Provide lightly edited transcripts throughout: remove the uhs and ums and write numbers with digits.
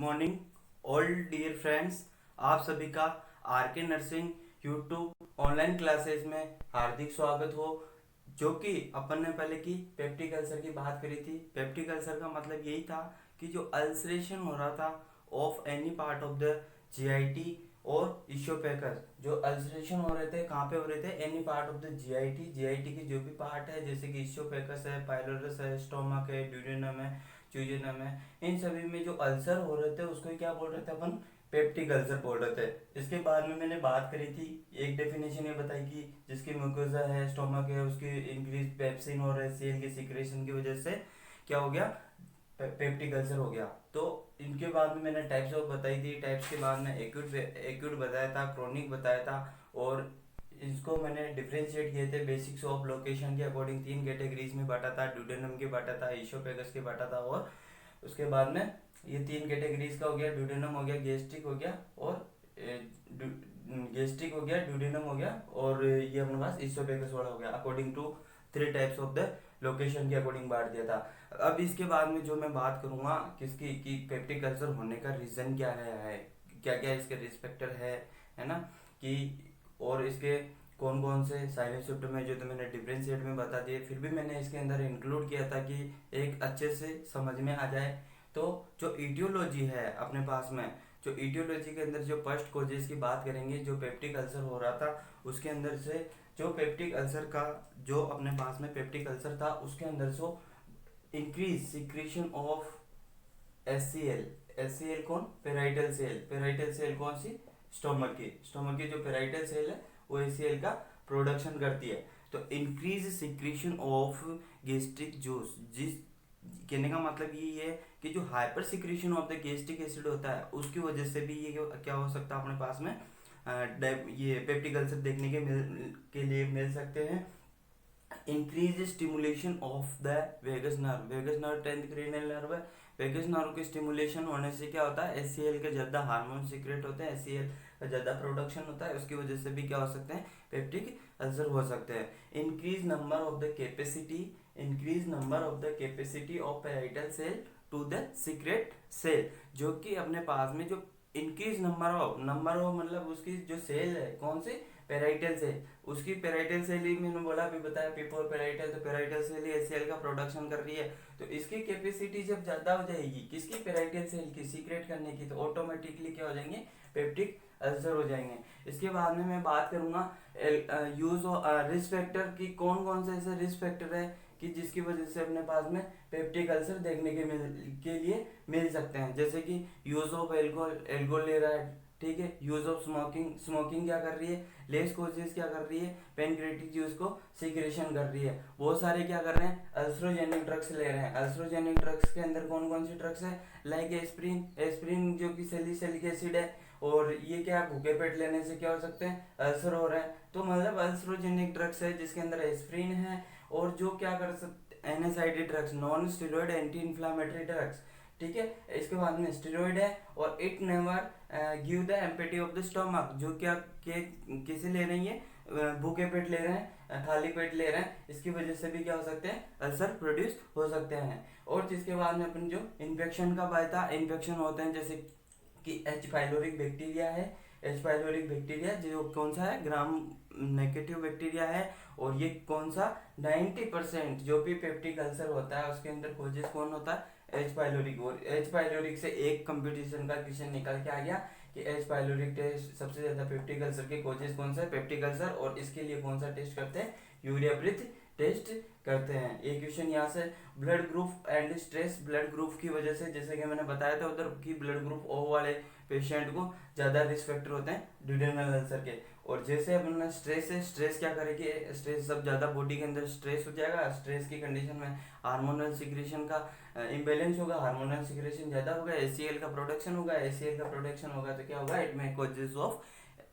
Morning all dear friends. आप सभी का आर के नर्सिंग यूट्यूब ऑनलाइन क्लासेस में हार्दिक स्वागत हो। जो कि अपन ने पहले की पेप्टिक अल्सर की बात करी थी। पेप्टिक अल्सर का मतलब यही था कि जो अल्सरेशन हो रहा था of any part of the GIT और इशोपेकस। जो अल्सरेशन हो रहे थे कहाँ पे हो रहे थे? Any part of the GIT. GIT के जो भी पार्ट है जैसे कि इशोपेकस है, पाइलोरस है, स्टोमक है, ड्यूडेनम है, चूजेनम है, इन सभी में जो अल्सर हो रहे थे उसको क्या बोल रहे थे अपन? पेप्टिक अल्सर बोल रहे थे। इसके बाद में मैंने बात करी थी, एक डेफिनेशन ये बताई कि जिसकी म्यूकोसा है, स्टोमक है, उसकी इंक्रीज पेप्सिन और एचसीएल के सिक्रेशन की वजह से क्या हो गया? पेप्टिक अल्सर हो गया। तो इनके बाद में मैंने टाइप्स ऑफ बताई थी। टाइप्स के बाद में एक्यूट एक्यूट बताया था, क्रोनिक बताया था, और इसको मैंने डिफ्रेंशिएट किए थे बेसिक्स ऑफ लोकेशन के अकॉर्डिंग। तीन कैटेगरीज में बांटा था, ड्यूडेनम के बांटा था, इशोपेगस के बांटा था, और उसके बाद में ये तीन कैटेगरीज का हो गया। ड्यूडेनम हो गया, गैस्ट्रिक हो गया, और गैस्ट्रिक हो गया, ड्यूडेनम हो गया, और ये अपने पास इशोपेगस वाला हो गया। According to three types of the location के अकॉर्डिंग बांट दिया था। अब इसके बाद में जो मैं बात करूंगा किसकी कि पेप्टिक अल्सर होने का रीजन क्या है, क्या क्या इसके रिस्क फैक्टर है ना, कि और इसके कौन कौन से साइलेंट सिम्टम है जो तो मैंने डिफरेंशिएट में बता दिए। फिर भी मैंने इसके अंदर इंक्लूड किया था कि एक अच्छे से समझ में आ जाए। तो जो ईटियोलॉजी है अपने पास में, जो ईटियोलॉजी के अंदर जो फर्स्ट कोजेस की बात करेंगे, जो पेप्टिक अल्सर हो रहा था उसके अंदर से, जो पेप्टिक अल्सर का जो अपने पास में पेप्टिक अल्सर था उसके अंदर से increase secretion of S C L. S C L कौन? Parietal cell. पेराइटल सेल कौन सी? स्टोमक की जो पेराइटल सेल है वो एस सी एल का प्रोडक्शन करती है। तो increase secretion of gastric juice, जिस कहने का मतलब ये है कि जो hyper secretion of the gastric acid होता है उसकी वजह से भी ये क्या हो सकता है अपने पास में? ये पेप्टिक अल्सर देखने के लिए मिल सकते हैं। Increase stimulation of the vagus nerve. Vagus nerve 10th cranial nerve है। वेगस नर्व के स्टिमुलेशन होने से क्या होता है? एचसीएल के ज्यादा हार्मोन सीक्रेट होते हैं, एचसीएल का ज्यादा प्रोडक्शन होता है, उसकी वजह से भी क्या हो सकते हैं? पेप्टिक अल्सर हो सकते हैं। Increase number of the capacity, increase number of the capacity of parietal cell to the secret cell. जो कि अपने पास में जो इंक्रीज नंबर ऑफ मतलब उसकी जो सेल है कौन सी? Parietal cell. उसकी पेराइटल सेल ही मैंने बोला अभी बताया पिपोर पेराइटल, तो पेराइटल सेल ही एचसीएल का प्रोडक्शन कर रही है। तो इसकी कैपेसिटी जब ज्यादा हो जाएगी किसकी? पेराइटल सेल की सीक्रेट करने की, तो ऑटोमेटिकली क्या हो जाएंगे? पेप्टिक अल्सर हो जाएंगे। इसके बाद में मैं बात करूंगा यूज ऑफ रिस्क फैक्टर की। कौन कौन से ऐसे रिस्क फैक्टर है कि जिसकी वजह से अपने पास में पेप्टिक अल्सर देखने के लिए मिल सकते हैं। जैसे कि यूज ऑफ एल्कोहल, एल्कोहल ले रहा है, ठीक है। यूज ऑफ स्मोकिंग, स्मोकिंग क्या कर रही है? लेस कोजेस क्या कर रही है? पेनक्रेटिक जूस को सिक्रेशन कर रही है। बहुत सारे क्या कर रहे हैं? अल्सरोजेनिक ड्रग्स ले रहे हैं। अल्सरोजेनिक ड्रग्स के अंदर कौन कौन सी ड्रग्स है? Like aspirin. एस्प्रिन जो कि सैलिसिलिक एसिड है, और ये क्या भूखे पेट लेने से क्या हो सकते हैं? अल्सर हो रहा है। तो मतलब अल्सरोजेनिक ड्रग्स है जिसके अंदर एस्प्रिन है, और जो क्या कर सकते? NSAID drugs, non steroid anti inflammatory drugs, ठीक है। इसके बाद में स्टेरॉइड है, और it never give the empty of the stomach. जो क्या कैसे ले रही है? भूखे पेट ले रहे हैं, खाली पेट ले रहे हैं, इसकी वजह से भी क्या हो सकते हैं? अल्सर प्रोड्यूस हो सकते हैं। और जिसके बाद में अपन जो इन्फेक्शन का बात था, इन्फेक्शन होते हैं जैसे कि एच पाइलोरिक बैक्टीरिया है। एच पाइलोरिक बैक्टीरिया जो कौन सा है? ग्राम नेगेटिव बैक्टीरिया है। और ये कौन सा? 90% जो भी पेप्टिक अल्सर होता है उसके अंदर कोजेस कौन होता है? H pyloric. और एच पाइलोरिक से एक कंपटीशन का क्वेश्चन निकल के आ गया कि एच पाइलोरिक टेस्ट सबसे ज्यादा पेप्टिक अल्सर के कोजेस कौन सा है? Peptic ulcer. और इसके लिए कौन सा टेस्ट करते हैं? यूरिया ब्रिथ टेस्ट करते हैं। ये क्वेश्चन यहाँ से blood group and stress, blood group की वजह से, जैसे कि मैंने बताया था उधर की ब्लड ग्रुप ओ वाले पेशेंट को ज्यादा रिस्क फैक्टर होते हैं ड्यूडेनल अल्सर के। और जैसे अपना स्ट्रेस है, स्ट्रेस क्या करेगी? स्ट्रेस सब ज्यादा बॉडी के अंदर स्ट्रेस हो जाएगा। स्ट्रेस की कंडीशन में हार्मोनल सिक्रेशन का इम्बेलेंस होगा, हार्मोनल सिक्रेशन ज्यादा होगा, एचसीएल का प्रोडक्शन होगा। एचसीएल का प्रोडक्शन होगा तो क्या होगा? It may causes of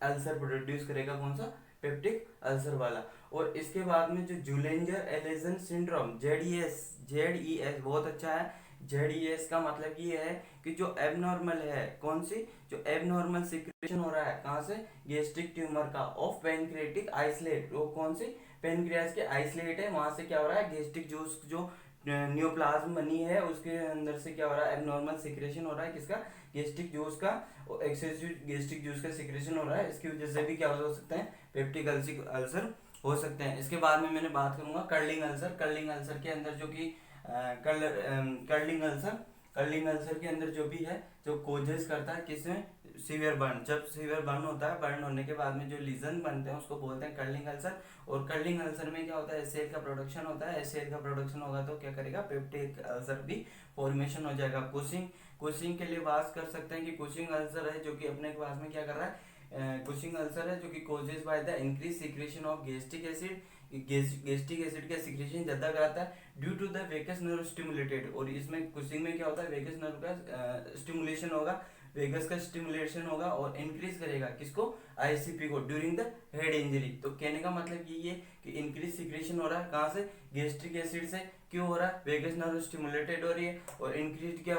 ulcer produce करेगा कौन सा? पेप्टिक अल्सर वाला। और इसके बाद में जो जूलेंजर एलेजन सिंड्रोम, जेडईएस, जेडईएस बहुत अच्छा है। जेडईएस का मतलब ये है कि जो एबनॉर्मल है, कौन सी? जो एबनॉर्मल सिक्रेशन हो रहा है कहाँ से? गैस्ट्रिक ट्यूमर का, ऑफ पेनक्रेटिक आइसलेट। वो कौन सी? पेनक्रियास के आइसलेट है, वहां से क्या हो रहा है? गैस्ट्रिक जूस जो न्यूप्लाज्म बनी है उसके अंदर से क्या हो रहा है, एबनॉर्मल सिक्रेशन हो रहा है किसका, गेस्ट्रिक जूस का, और एक्सेसिव गेस्ट्रिक जूस का सिक्रेशन हो रहा है, इसकी वजह से भी क्या हो सकते हैं, पेप्टिक अल्सर हो सकते हैं। इसके बाद में मैंने बात करूंगा कर्लिंग अल्सर। कर्लिंग अल्सर के अंदर जो कि कर्लिंग अल्सर, कर्लिंग अल्सर के अंदर जो भी है, जो कोजेस करता है किसमें, सीवियर बर्न। जब सीवियर बर्न होता है, बर्न होने के बाद में जो लीजन बनते हैं उसको बोलते हैं कर्लिंग अल्सर। और कर्लिंग अल्सर में क्या होता है, एचसीएल का प्रोडक्शन होता है। एचसीएल का प्रोडक्शन होगा तो क्या करेगा, पेप्टिक अल्सर भी फॉर्मेशन हो जाएगा। कुशिंग, कुशिंग के लिए बात कर सकते हैं कि कुशिंग अल्सर है जो कि अपने पास में क्या कर रहा है, कुशिंग अल्सर है जो कि causes by the increase secretion of gastric acid, gastric acid का सिक्रेशन ज्यादा कराता है due to the vagus nerve stimulated. और इसमें कुशिंग में क्या होता है, वेगस नर्व का स्टिमुलेशन होगा, वेगस का स्टिमुलेशन होगा और इंक्रीज करेगा किसको, आईसीपी को, ड्यूरिंग द हेड इंजरी। तो कहने का मतलब ये कि इंक्रीज सिक्रेशन हो रहा है कहाँ से, गेस्ट्रिक एसिड से। क्यों हो रहा है, वेगस नर्व स्टिमुलेटेड हो रही है और इंक्रीज क्या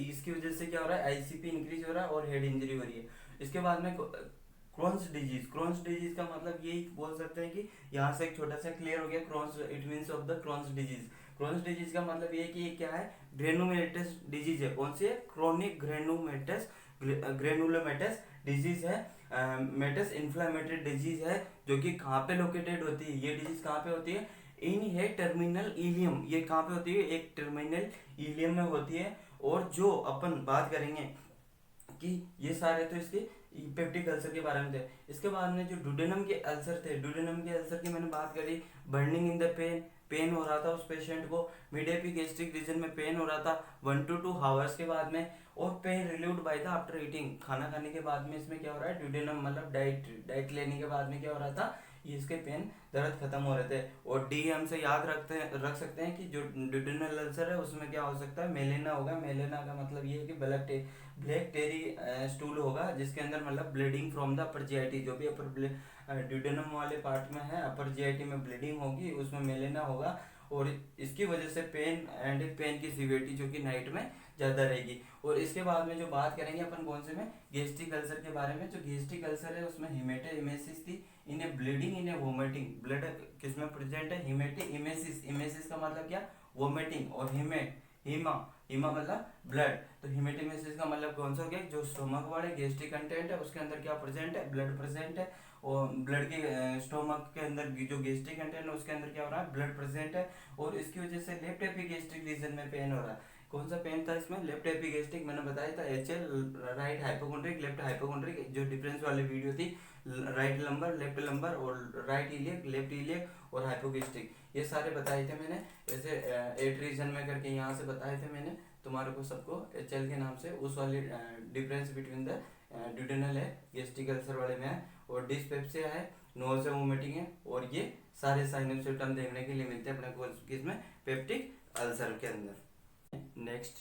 इसकी वजह से क्या हो रहा है, आईसीपी इंक्रीज हो रहा है और हेड इंजरी हो रही है। इसके बाद में क्रॉन्स डिजीज, क्रॉन्स डिजीज का मतलब यही बोल सकते हैं कि यहाँ से एक छोटा सा क्लियर हो गया, Crohn's it means of the Crohn's disease. Crohn's disease का मतलब ये है कि ये क्या है, ग्रेनुलोमेटस डिजीज है। कौन सी है, क्रॉनिक ग्रेनुलोमेटस, ग्रेनुलोमेटस डिजीज है। मेटस इन्फ्लामेटरी डिजीज है जो कि कहाँ पे लोकेटेड होती है, ये डिजीज कहाँ पे होती है, इन है टर्मिनल इलियम। ये कहाँ पे होती है, एक टर्मिनल इलियम में होती है। और जो अपन बात करेंगे कि ये सारे तो इसके पेप्टिक अल्सर के बारे में थे। इसके बाद में जो डुडेनम के अल्सर थे, डुडेनम के अल्सर की मैंने बात करी, burning in the pain, pain हो रहा था उस पेशेंट को, मिड एपिगेस्ट्रिक रीजन में पेन हो रहा था 1 to 2 आवर्स के बाद में, और pain relieved by the after eating, खाना खाने के बाद में इसमें क्या हो रहा है, ड्यूडेनम मतलब डाइट डाइट लेने के बाद में क्या हो रहा था, ये इसके पेन दर्द खत्म हो रहे थे। और डी हम से याद रख सकते हैं कि जो ड्यूडेनल अल्सर है उसमें क्या हो सकता है, मेलेना होगा। मेलेना का मतलब ये है कि ब्लैक टेरी स्टूल होगा जिसके अंदर मतलब bleeding from the upper GIT, जो भी अपर ड्यूडेनम वाले पार्ट में है, अपर जीआईटी में ब्लीडिंग होगी, उसमें मेलेना होगा। और इसकी वजह से पेन एंड पेन की सीवियरिटी जो कि नाइट में ज़्यादा रहेगी। और इसके बाद में जो बात करेंगे अपन कौन से में, गेस्ट्रिक अल्सर के बारे में। जो गेस्ट्रिक अल्सर है उसमें हिमेटेमेसिस थी, इन्हें ब्लीडिंग, इन्हें वोमिटिंग, ब्लड किसमें प्रेजेंट है, हिमेटेमेसिस। इमेसिस का मतलब क्या, वोमिटिंग, और हीमा, हीमा मतलब ब्लड। तो हिमेटेमेसिस का मतलब कौन सा हो गया, जो स्टोमक वाले गेस्ट्रिक कंटेंट है उसके अंदर क्या प्रेजेंट है, ब्लड प्रेजेंट है। और ब्लड के स्टोमक के अंदर जो गेस्ट्रिक कंटेंट है उसके अंदर क्या हो रहा है, ब्लड प्रेजेंट है। और इसकी वजह से लेफ्ट एपिगेस्ट्रिक रीजन में पेन हो रहा है। कौन सा पेन था इसमें, लेफ्ट एपिगेस्ट्रिक, मैंने बताया था एचएल, राइट हाइपोकोंड्रिक, लेफ्ट हाइपोकोंड्रिक, जो डिफरेंस वाली वीडियो थी, राइट लंबर, लेफ्ट लंबर, और राइट इलियक, लेफ्ट इलियक, और हाइपोगेस्ट्रिक, ये सारे बताए थे मैंने। जैसे एट रीजन में करके यहाँ से बताए थे मैंने तुम्हारे को सबको एचएल के नाम से, उस वाली डिफरेंस बिटवीन द ड्यूडेनल है, गेस्ट्रिक अल्सर वाले में है, और डिस्पेप्सिया है, नोज़ वोमिटिंग है। और ये सारे साइन एंड सिम्टम देखने के लिए मिलते हैं अपने को किसमें, पेप्टिक अल्सर के अंदर। नेक्स्ट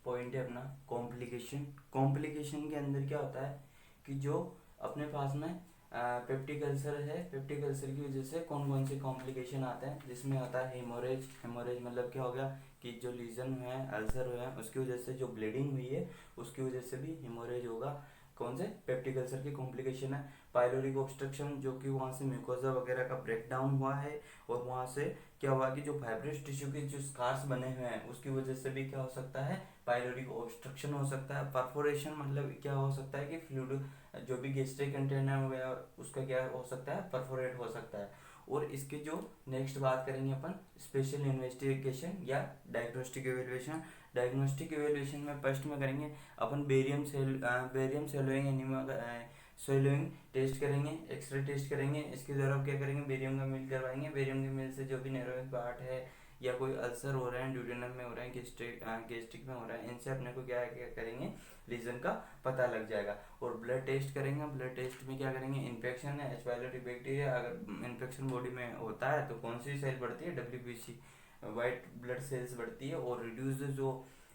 पॉइंट है अपना कॉम्प्लिकेशन। कॉम्प्लिकेशन के अंदर क्या होता है कि जो अपने पास में पेप्टिक अल्सर है, पेप्टिक अल्सर की वजह से कौन कौन से कॉम्प्लिकेशन आते हैं, जिसमें आता है हेमोरेज। हेमोरेज मतलब क्या हो गया कि जो लीजन है, अल्सर हुआ है, उसकी वजह से जो ब्लीडिंग हुई है उसकी वजह से भी हेमोरेज होगा। कौन से, पेप्टिक अल्सर की कॉम्प्लिकेशन है। पाइलोरिक ऑब्स्ट्रक्शन, जो कि वहाँ से म्यूकोजा वगैरह का ब्रेक डाउन हुआ है, और वहाँ से क्या हुआ कि जो फाइब्रस टिश्यू के जो स्कार्स बने हुए हैं उसकी वजह से भी क्या हो सकता है, पाइलोरिक ऑब्स्ट्रक्शन हो सकता है। परफोरेशन मतलब क्या हो सकता है कि फ्लूइड, जो भी गेस्ट्रिक कंटेनर हो गया उसका क्या हो सकता है, परफोरेट हो सकता है। और इसके जो नेक्स्ट बात करेंगे अपन स्पेशल इन्वेस्टिगेशन या डायग्नोस्टिक एवेल्युएशन। डायग्नोस्टिक एवेल्युएशन में फर्स्ट में करेंगे अपन बेरियम सेलोइंग एनीमिया, सोइलोइंग टेस्ट करेंगे, एक्सरे टेस्ट करेंगे। इसके द्वारा क्या करेंगे, बेरियम का मिल करवाएंगे। बेरियम के मिल से जो भी नैरोइंग पार्ट है या कोई अल्सर हो रहे हैं, ड्यूडेनम में हो रहे हैं, गेस्ट्रिक में हो रहा है, इनसे अपने को क्या क्या करेंगे, रीजन का पता लग जाएगा। और ब्लड टेस्ट करेंगे। ब्लड टेस्ट में क्या करेंगे, इन्फेक्शन है, एच पाइलोरी बैक्टीरिया, अगर इन्फेक्शन बॉडी में होता है तो कौन सी सेल बढ़ती है, डब्ल्यूबीसी, वाइट ब्लड सेल्स बढ़ती है। और रिड्यूस जो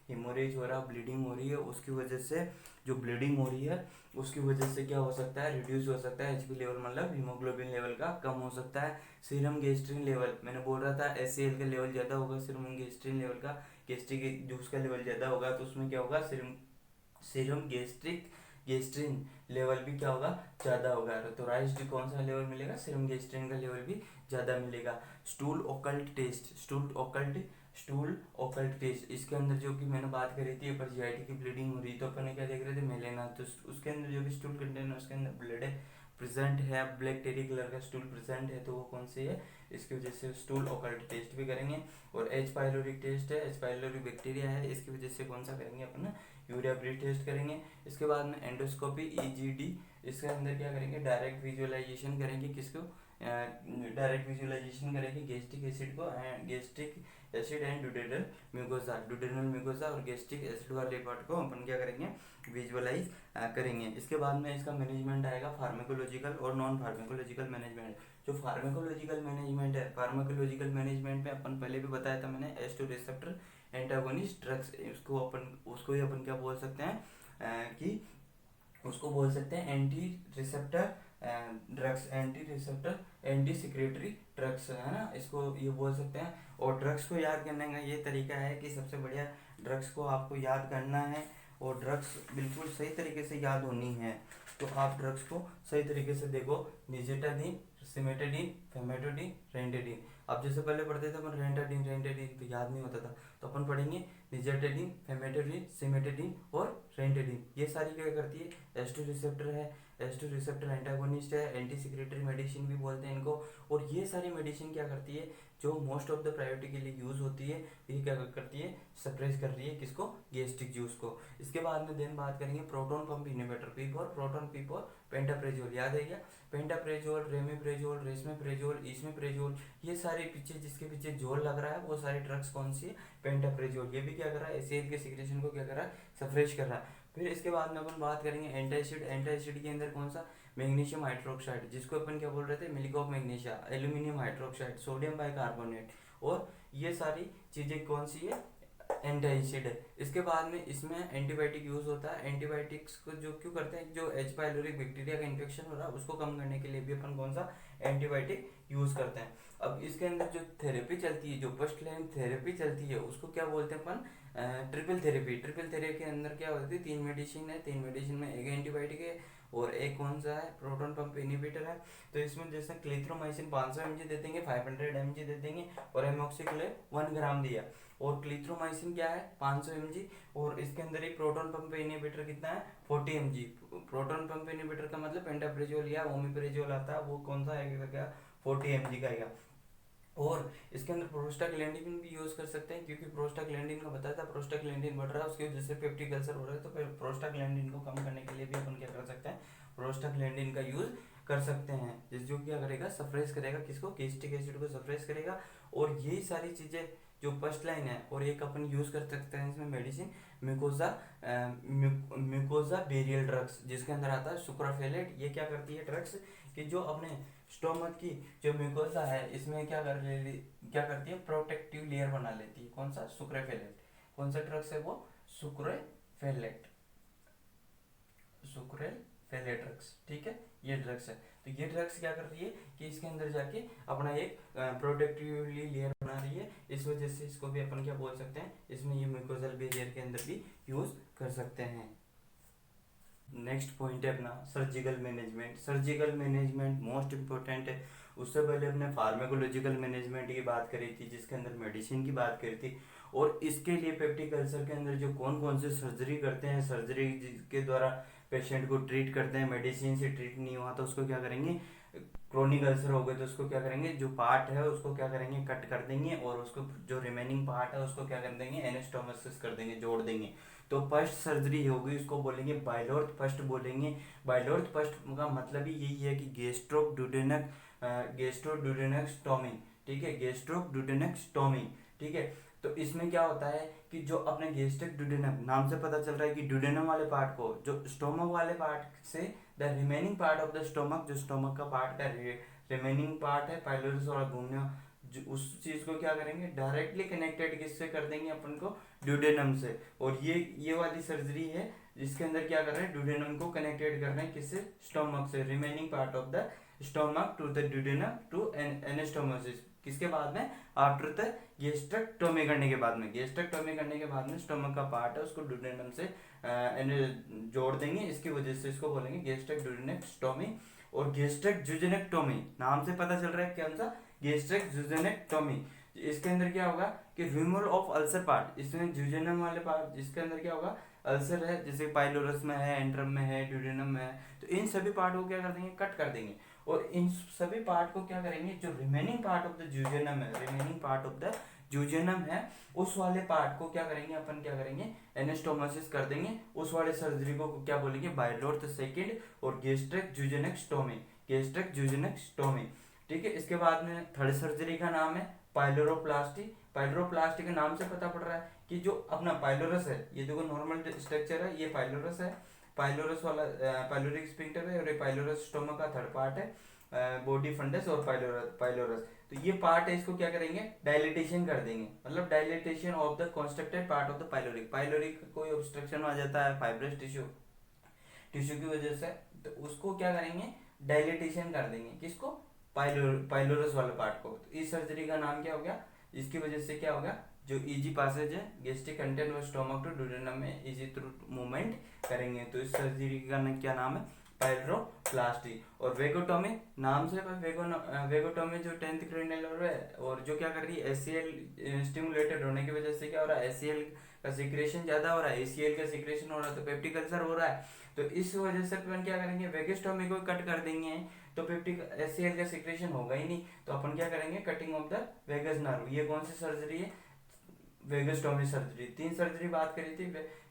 हेमोरेज हो रहा है, ब्लीडिंग हो रही है, उसकी वजह से जो ब्लीडिंग हो रही है उसकी वजह से क्या हो सकता है, रिड्यूस हो सकता है एचबी लेवल, मतलब हीमोग्लोबिन लेवल का कम हो सकता है। सीरम गेस्ट्रिन लेवल, मैंने बोल रहा था एचसीएल का लेवल ज़्यादा होगा, सीरम गेस्ट्रिन लेवल का, गेस्ट्रिक जूस का लेवल ज़्यादा होगा तो उसमें क्या होगा, सीरम गेस्ट्रिन लेवल भी क्या होगा, ज़्यादा होगा। तो राइज कौन सा लेवल मिलेगा, सीरम गेस्ट्रिन का लेवल भी ज़्यादा मिलेगा। Stool occult test, stool occult stool occult test. इसके अंदर जो कि मैंने बात करी थी पर जीआईटी की ब्लीडिंग हो रही तो अपन ने क्या देख रहे थे मेलेना, तो उसके अंदर जो भी स्टूल कंटेनर उसके अंदर ब्लड है प्रेजेंट है, ब्लैक टेरी कलर का स्टूल प्रेजेंट है, तो वो कौन सी है, इसकी वजह से स्टूल ओकल्ट टेस्ट भी करेंगे। और एच पाइलोरी टेस्ट है, एच पाइलोरी बैक्टीरिया है, इसकी वजह से कौन सा करेंगे अपन, यूरिया ब्रीथ टेस्ट करेंगे। इसके बाद में एंडोस्कोपी ईजीडी, इसके अंदर क्या करेंगे, डायरेक्ट विजुअलाइजेशन करेंगे, किसको, डायरेक्ट विजुअलाइजेशन करेंगे गैस्ट्रिक एसिड को, gastric acid and duodenal mucosa, duodenal mucosa और गैस्ट्रिक एसिड वाले पार्ट को अपन क्या करेंगे, विजुअलाइज करेंगे। इसके बाद में इसका मैनेजमेंट आएगा फार्माकोलॉजिकल और नॉन फार्माकोलॉजिकल मैनेजमेंट। जो फार्माकोलॉजिकल मैनेजमेंट है, फार्माकोलॉजिकल मैनेजमेंट में अपन पहले भी बताया था मैंने, एस2 रिसेप्टर एंटागोनिस्ट ड्रग्स, उसको ही अपन क्या बोल सकते हैं, कि उसको बोल सकते हैं anti receptor drugs, anti receptor anti secretory drugs, है ना, इसको ये बोल सकते हैं। और ड्रग्स को याद करने का ये तरीका है कि सबसे बढ़िया ड्रग्स को आपको याद करना है, और ड्रग्स बिल्कुल सही तरीके से याद होनी है। तो आप ड्रग्स को सही तरीके से देखो, निजेटाडीन, सिमेटाडीन, फेमेटोडीन, रेंटाडीन। अब जैसे पहले पढ़ते थे अपन रेंटाडीन रेंटाडीन तो याद नहीं होता था, तो अपन पढ़ेंगे निजेटाडीन, फेमेटोडीन, सिमेटाडीन और रेंटाडीन। ये सारी क्या करती है, एस2 रिसेप्टर है, एस2 रिसेप्टर एंटागोनिस्ट है, एंटी सिक्रेटरी मेडिसिन भी बोलते हैं इनको। और ये सारी मेडिसिन क्या करती है, जो मोस्ट ऑफ द प्रायोरिटी के लिए यूज होती है, ये क्या करती है, सप्रेस कर रही है किसको, गैस्ट्रिक जूस को। इसके बाद में देन बात करेंगे proton pump inhibitor, P for proton, P for pantoprazole, याद है क्या, पेंटाप्रेजोल, रेमिप्रेजोल, रेस्मेप्रेजोल, इसमेप्रेजोल, ये सारे पीछे जिसके पीछे जोल लग रहा है वो सारी ड्रग्स कौन सी है, पेंटाप्रेजोल। ये भी क्या कर रहा है, एसिड के सिक्रेशन को क्या कर रहा है, सप्रेस कर रहा है। फिर इसके बाद में अपन बात करेंगे एंटासिड, एंटासिड के अंदर कौन सा, मैग्नीशियम हाइड्रोक्साइड, जिसको अपन क्या बोल रहे थे, milk of magnesia, aluminium hydroxide, sodium bicarbonate, और ये सारी चीजें कौन सी है, एंटासिड है। इसके बाद में इसमें एंटीबायोटिक यूज होता है। एंटीबायोटिक्स को जो क्यों करते हैं, जो एच पाइलोरी बैक्टीरिया का इन्फेक्शन हो रहा है उसको कम करने के लिए भी अपन कौन सा एंटीबायोटिक यूज करते हैं। अब इसके अंदर जो थेरेपी चलती है, जो फर्स्ट लाइन थेरेपी चलती है उसको क्या बोलते हैं अपन, ट्रिपल थेरेपी। ट्रिपल थेरेपी के अंदर क्या होती है, 3 मेडिसिन है, 3 मेडिसिन में एक एंटीबायोटिक है और एक कौन सा है, प्रोटॉन पंप इनहिबिटर है। तो इसमें जैसे क्लिथ्रोमाइसिन 500 mg दे देंगे, 500 mg दे देंगे, और एमोक्सिक्लिन 1 ग्राम दिया। और क्लिथ्रोमाइसिन क्या है, 500 mg, और इसके अंदर ही प्रोटॉन पंप इनहिबिटर कितना है, 40 mg। प्रोटॉन पंप इनहिबिटर का मतलब पेंटाप्रेजोल या ओमिप्रेजोल आता है, वो कौन सा है, 40 mg का आएगा। और इसके अंदर प्रोस्टाग्लैंडिन भी यूज कर सकते हैं, क्योंकि प्रोस्टाग्लैंडिन का बताया था, प्रोस्टाग्लैंडिन बढ़ रहा है, उसकी वजह से पेप्टिक अल्सर हो रहा है, तो फिर प्रोस्टाग्लैंडिन को कम करने के लिए भी अपन क्या कर सकते हैं, प्रोस्टाग्लैंडिन का यूज कर सकते हैं, जिस जो क्या करेगा, सप्रेस करेगा किसको, गैस्ट्रिक एसिड को सप्रेस करेगा। और यही सारी चीजें जो फर्स्ट लाइन है, और एक अपन यूज कर सकते हैं इसमें medicine, mucosa, mucosa burial drugs, जिसके अंदर आता है सुक्राफेलेट। ये क्या करती है ड्रग्स, कि जो अपने स्टोमक की जो म्यूकोजा है इसमें क्या करती है, प्रोटेक्टिव लेयर बना लेती है, कौन सा, सुक्राफेलेट। कौन सा ड्रग्स है वो, सुक्राफेलेट, सुक्राफेलेट ड्रग्स, ठीक है, ये ड्रग्स है। तो ये ड्रग्स क्या कर रही है कि इसके अंदर जाके अपना एक प्रोटेक्टिवली लेयर बना रही है, इस वजह से इसको भी अपन क्या बोल सकते हैं, इसमें ये म्यूकोजल बेरियर के अंदर भी यूज कर सकते हैं। नेक्स्ट पॉइंट है अपना surgical management. Surgical management most important है। उससे पहले हमने फार्माकोलॉजिकल मैनेजमेंट की बात करी थी, जिसके अंदर मेडिसिन की बात करी थी, और इसके लिए पेप्टिक अल्सर के अंदर जो कौन कौन से सर्जरी करते हैं, सर्जरी के द्वारा पेशेंट को ट्रीट करते हैं, मेडिसिन से ट्रीट नहीं हुआ तो उसको क्या करेंगे, क्रोनिक अल्सर हो गए तो उसको क्या करेंगे, जो पार्ट है उसको क्या करेंगे, कट कर देंगे, और उसको जो रिमेनिंग पार्ट है उसको क्या कर देंगे, एनास्टोमोसिस कर देंगे, जोड़ देंगे। तो फर्स्ट सर्जरी होगी उसको बोलेंगे बाइलोर्थ फर्स्ट बोलेंगे। बाइलोर्थ फर्स्ट का मतलब ही यही है कि गैस्ट्रोडुडेनक स्टोमी, ठीक है, गैस्ट्रोडुडेनक स्टोमी, ठीक है। तो इसमें क्या होता है कि जो अपने गैस्ट्रिक डुडेनम, नाम से पता चल रहा है कि डुडेनम वाले पार्ट को, जो स्टोमक वाले पार्ट से the remaining part of the stomach, जो स्टोमक का पार्ट का रिमेनिंग पार्ट है, पाइलोरिस और घूमने, उस चीज को क्या करेंगे, डायरेक्टली कनेक्टेड किससे कर देंगे अपन को, ड्यूडेनम से। और ये वाली सर्जरी है जिसके अंदर क्या कर रहे हैं, ड्यूडेनम को कनेक्टेड कर रहे हैं किससे, स्टोमक से, remaining part of the stomach to the duodenum to anastomosis. किसके बाद में, आफ्टर द गैस्ट्रेक्टोमी करने के बाद में, गैस्ट्रेक्टोमी करने के बाद में स्टोमक का पार्ट है उसको ड्यूडेनम से जोड़ देंगे, इसकी वजह से इसको बोलेंगे गैस्ट्रिक ड्यूडेनक स्टोमी। और गैस्ट्रिक जुजेनेक्टोमी, नाम से पता चल रहा है कौन सा, गैस्ट्रिक जुजेनेक्टोमी। इसके अंदर क्या होगा कि रिमूवल ऑफ अल्सर पार्ट, इसमें ड्यूडेनम वाले पार्ट जिसके अंदर क्या होगा अल्सर है, जैसे पाइलोरस में है, एंट्रम में है, ड्यूडेनम में है, तो इन सभी पार्ट को क्या कर देंगे, कट कर देंगे। और इन सभी पार्ट को क्या करेंगे, जो रिमेनिंग पार्ट ऑफ द जूजेनम है, रिमेनिंग पार्ट ऑफ द जूजेनम है, उस वाले पार्ट को क्या करेंगे, अपन क्या करेंगे, एनास्टोमोसिस कर देंगे। उस वाले सर्जरी को क्या बोलेंगे, बायलोर सेकेंड और गैस्ट्रिक जूजेनेक्टोमी, गैस्ट्रिक जूजेनेक्टोमी। ठीक है, इसके बाद में थर्ड सर्जरी का नाम है पाइलोरोप्लास्टी। पाइलोरोप्लास्टी के नाम से पता पड़ रहा है कि जो अपना पाइलोरस है, ये देखो नॉर्मल स्ट्रक्चर है, ये पाइलोरस है, पाइलोरस वाला पाइलोरिक स्फिंक्टर है, और ये पाइलोरस स्टोमा का थर्ड पार्ट है, बॉडी फंडस और पाइलोरस पाइलोरस। तो ये पार्ट है, इसको क्या करेंगे, डायलिटेशन कर देंगे, मतलब dilatation of the constructed part of the pyloric. Pyloric कोई ऑब्स्ट्रक्शन आ जाता है फाइब्रस टिश्यू टिश्यू की वजह से, तो उसको क्या करेंगे, डायलिटेशन कर देंगे, किसको, पाइलोरस वाले पार्ट को। तो इस सर्जरी का नाम क्या हो गया, इसकी वजह से क्या होगा, जो इजी पासेज है गैस्ट्रिक कंटेंट और स्टोमक टू ड्यूडेनम में इजी थ्रू मूवमेंट करेंगे, तो इस सर्जरी का क्या नाम है, पाइलोरोप्लास्टी। और वेगोटोमी नाम से, वेगोटोमी जो 10th क्रेनियल है, और जो क्या कर रही है, एसीएल स्टिमुलेटेड होने की वजह से क्या हो रहा है, एसीएल का सिक्रेशन ज्यादा हो रहा है, एसीएल का सिक्रेशन हो रहा है, तो पेप्टिक अल्सर हो रहा है। तो इस वजह से अपन क्या करेंगे, वेगोस्टोमी को कट कर देंगे, तो पेप्टिक एसीएल का सिक्रेशन होगा ही नहीं, तो अपन क्या करेंगे, cutting of the vagus nerve. ये कौन सी सर्जरी है, वेगोस्टोमी सर्जरी। 3 सर्जरी बात करी थी,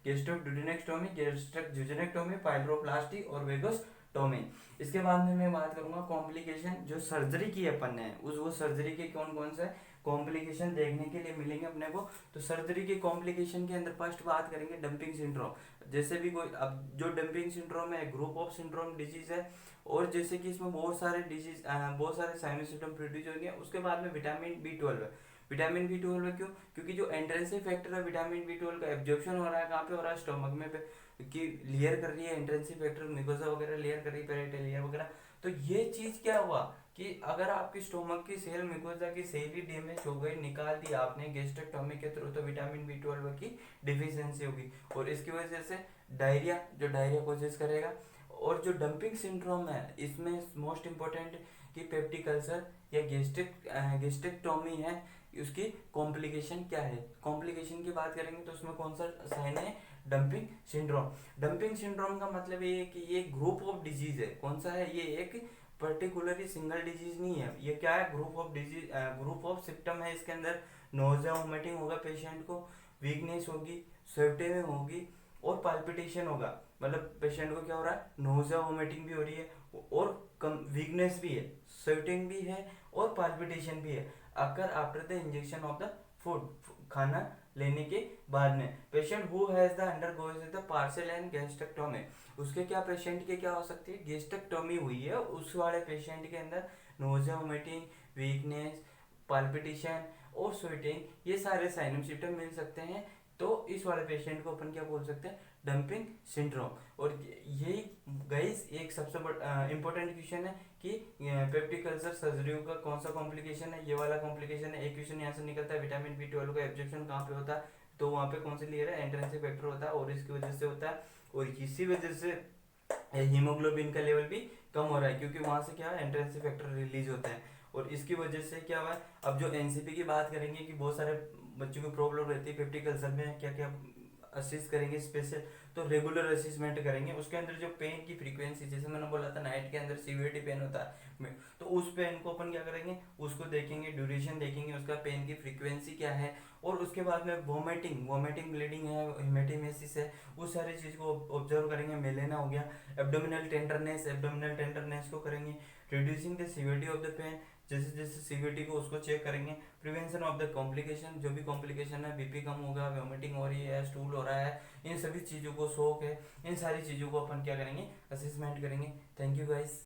गैस्ट्रोड्यूडेनेक्टोमी, गैस्ट्रिक जूजेनेक्टोमी, पाइलोरोप्लास्टी और वेगोस्टोमी। इसके बाद में मैं बात करूंगा कॉम्प्लिकेशन, जो सर्जरी की अपन ने उस वो सर्जरी के कौन कौन से कॉम्प्लिकेशन देखने के लिए मिलेंगे अपने को। तो सर्जरी के कॉम्प्लिकेशन के अंदर फर्स्ट बात करेंगे डंपिंग सिंड्रोम। जैसे भी कोई, अब जो डंपिंग सिंड्रोम है ग्रुप ऑफ सिंड्रोम डिजीज है, और जैसे कि इसमें बहुत सारे डिजीज, बहुत सारे साइनस सिम्टम प्रोड्यूस हो गए। उसके बाद में विटामिन बी 12 है, विटामिन बी 12 क्यों, क्योंकि जो एंट्रेंसिव फैक्टर है विटामिन बी 12 का एब्जॉर्प्शन हो रहा है, कहाँ पे हो रहा है, स्टोमक में कि लेयर कर रही है एंट्रेंसिव फैक्टर, मिकोसा वगैरह लेयर कर रही है, पेरिटल लेयर वगैरह। तो ये चीज क्या हुआ कि अगर आपकी स्टोमक की सेल, मिकोसा की सेल ही डैमेज हो गई, निकाल दी आपने गैस्ट्रेक्टोमी के थ्रू, तो विटामिन बी 12 की डिफिशियंसी होगी, और इसकी वजह से डायरिया, जो डायरिया कोजेस करेगा। और जो डंपिंग सिंड्रोम है, इसमें मोस्ट इंपॉर्टेंट कि पेप्टिक अल्सर या गैस्ट्रिक्टोमी है, उसकी कॉम्प्लिकेशन क्या है। कॉम्प्लिकेशन की बात करेंगे तो उसमें कौन सा साइन है, डंपिंग सिंड्रोम। डंपिंग सिंड्रोम का मतलब ये है कि ये ग्रुप ऑफ डिजीज है, कौन सा है, ये एक पर्टिकुलरली सिंगल डिजीज नहीं है, ये क्या है, group of disease, group of symptom है। इसके अंदर नोजिया वोमिटिंग होगा पेशेंट को, वीकनेस होगी, स्वेटिंग होगी, और पाल्पिटेशन होगा। मतलब पेशेंट को क्या हो रहा है, नोजिया वोमिटिंग भी हो रही है, और कम वीकनेस भी है, स्वेटिंग भी है, और पाल्पिटेशन भी है, अगर after the injection of the food, खाना लेने के बाद में। Patient who has the undergoing the partial and gastrectomy, उसके क्या, पेशेंट के क्या हो सकती है, गैस्ट्रेक्टोमी हुई है, उस वाले पेशेंट के अंदर नोजिया वोमिटिंग, वीकनेस, पाल्पिटेशन और स्वेटिंग, ये सारे साइन सिम्टम मिल सकते हैं। तो इस वाले पेशेंट को अपन क्या बोल सकते हैं, डंपिंग सिंड्रोम। और यही गाइस एक सबसे बड़ा इंपॉर्टेंट क्वेश्चन है कि पेप्टिक अल्सर सर्जरी का कौन सा कॉम्प्लिकेशन है, ये वाला कॉम्प्लिकेशन है। एक क्वेश्चन यहाँ से निकलता है, विटामिन बी 12 का एब्जॉर्प्शन कहाँ पे होता है, तो वहाँ पे कौन सी लेयर है, एंट्रेंसिव फैक्टर होता है, और इसकी वजह से होता है, और इसी वजह से हीमोग्लोबिन का लेवल भी कम हो रहा है, क्योंकि वहां से क्या है, एंट्रेंसिव फैक्टर रिलीज होता है, और इसकी वजह से क्या हुआ है। अब जो एनसीपी की बात करेंगे कि बहुत सारे बच्चों को प्रॉब्लम रहती है पेप्टिक अल्सर में, क्या क्या असिस्ट करेंगे स्पेशल, तो रेगुलर असिस्टमेंट करेंगे। उसके अंदर जो पेन की फ्रीक्वेंसी, जैसे मैंने बोला था नाइट के अंदर सीवियरिटी पेन होता है, तो उस पेन को अपन क्या करेंगे, उसको देखेंगे, ड्यूरेशन देखेंगे, उसका पेन की फ्रीक्वेंसी क्या है, और उसके बाद में वोमिटिंग ब्लीडिंग है, हेमेटोमेसिस है, उस सारी चीज को ऑब्जर्व करेंगे। मेलेना हो गया, एब्डोमिनल टेंडरनेस को करेंगे, reducing the severity of the pain, जैसे जैसे सीवियरिटी को उसको चेक करेंगे। प्रिवेंशन ऑफ द कॉम्प्लिकेशन, जो भी कॉम्प्लिकेशन है, बीपी कम होगा, वोमिटिंग हो रही है, स्टूल हो रहा है, इन सभी चीज़ों को, शौक है, इन सारी चीज़ों को अपन क्या करेंगे, असेसमेंट करेंगे। Thank you guys.